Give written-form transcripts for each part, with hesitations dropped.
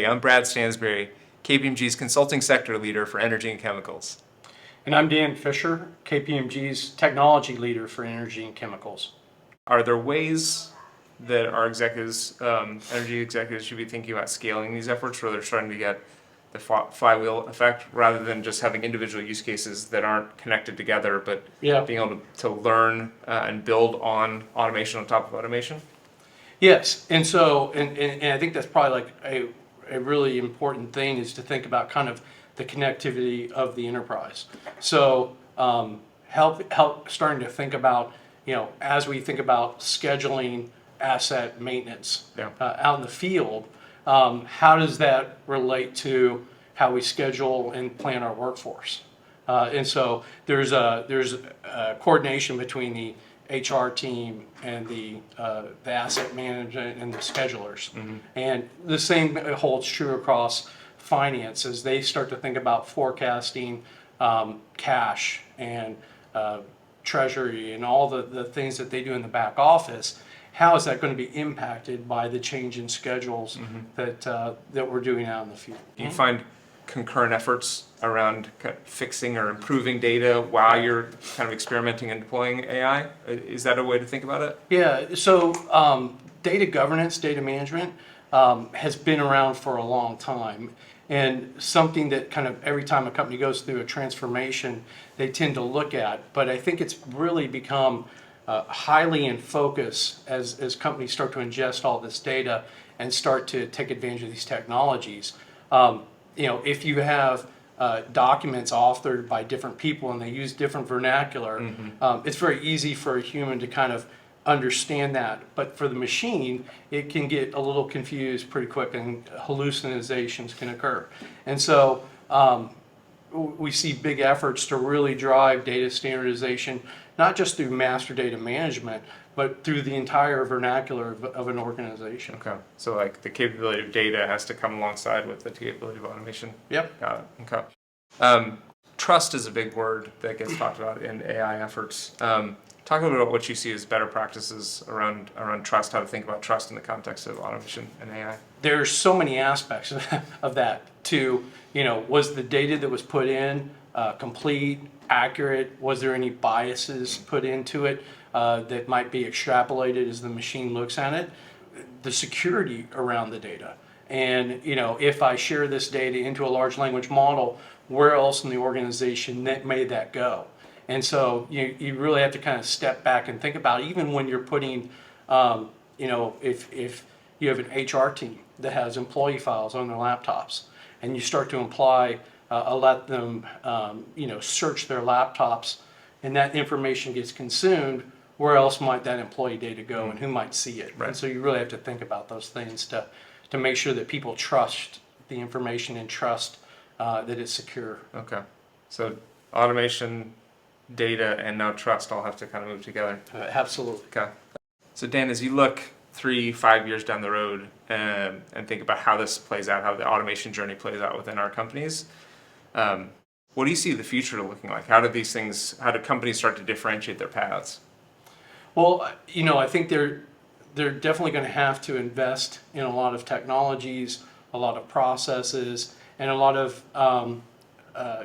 Hey, I'm Brad Stansberry, KPMG's consulting sector leader for energy and chemicals. And I'm Dan Fisher, KPMG's technology leader for energy and chemicals. Are there ways that our executives, energy executives, should be thinking about scaling these efforts, where they're starting to get the flywheel effect, rather than just having individual use cases that aren't connected together, but being able to learn and build on automation on top of automation? Yes, and so, and I think that's probably like a really important thing, is to think about kind of the connectivity of the enterprise. So help starting to think about, as we think about scheduling asset maintenance out in the field, how does that relate to how we schedule and plan our workforce? And so there's a coordination between the HR team and the asset management and the schedulers. Mm-hmm. And the same holds true across finance, as they start to think about forecasting cash and treasury and all the things that they do in the back office. How is that going to be impacted by the change in schedules that we're doing out in the field? Do you find concurrent efforts around kind of fixing or improving data while you're kind of experimenting and deploying AI? Is that a way to think about it? Yeah, so data governance, data management has been around for a long time, and something that kind of every time a company goes through a transformation, they tend to look at. But I think it's really become highly in focus as companies start to ingest all this data and start to take advantage of these technologies. If you have documents authored by different people and they use different vernacular, it's very easy for a human to kind of understand that. But for the machine, it can get a little confused pretty quick, and hallucinations can occur. And so we see big efforts to really drive data standardization, not just through master data management, but through the entire vernacular of an organization. Okay, so like the capability of data has to come alongside with the capability of automation. Yep. Got it. Okay. Trust is a big word that gets talked about in AI efforts. Talk a little bit about what you see as better practices around trust, how to think about trust in the context of automation and AI. There's so many aspects of that too. Was the data that was put in complete, accurate? Was there any biases put into it that might be extrapolated as the machine looks at it? The security around the data. And if I share this data into a large language model, where else in the organization may that go? And so you really have to kind of step back and think about, even when you're putting, if you have an HR team that has employee files on their laptops, and you start to let them, search their laptops, and that information gets consumed, where else might that employee data go, and who might see it? Right. And so you really have to think about those things to make sure that people trust the information and trust that it's secure. Okay. So automation, data, and now trust all have to kind of move together. Absolutely. Okay. So Dan, as you look 3-5 years down the road and think about how this plays out, how the automation journey plays out within our companies, what do you see the future looking like? How do companies start to differentiate their paths? Well, I think they're definitely going to have to invest in a lot of technologies, a lot of processes, and a lot of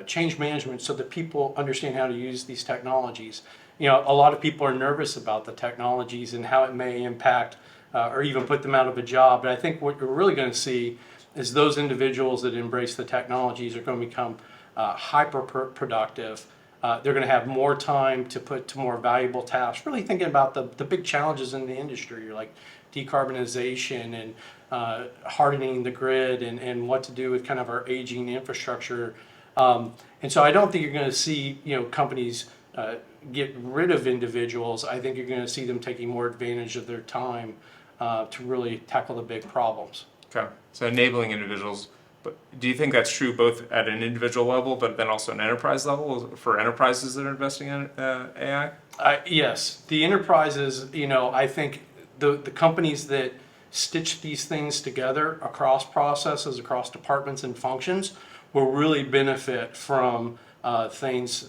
change management, so that people understand how to use these technologies. A lot of people are nervous about the technologies and how it may impact or even put them out of a job. But I think what you're really going to see is those individuals that embrace the technologies are going to become hyper productive. They're going to have more time to put to more valuable tasks, really thinking about the big challenges in the industry, like decarbonization and hardening the grid, and what to do with kind of our aging infrastructure. And so I don't think you're going to see companies get rid of individuals. I think you're going to see them taking more advantage of their time to really tackle the big problems. Okay, so enabling individuals. But do you think that's true both at an individual level, but then also an enterprise level for enterprises that are investing in AI? Yes, the enterprises. I think the companies that stitch these things together across processes, across departments and functions, will really benefit from things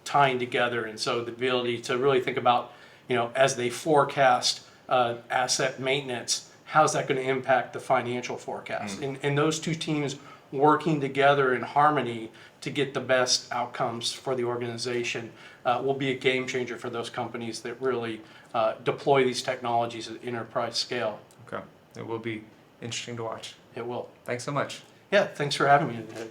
tying together. And so the ability to really think about, as they forecast asset maintenance, how's that going to impact the financial forecast? And those two teams working together in harmony to get the best outcomes for the organization will be a game changer for those companies that really deploy these technologies at enterprise scale. Okay, it will be interesting to watch. It will. Thanks so much. Yeah, thanks for having me today.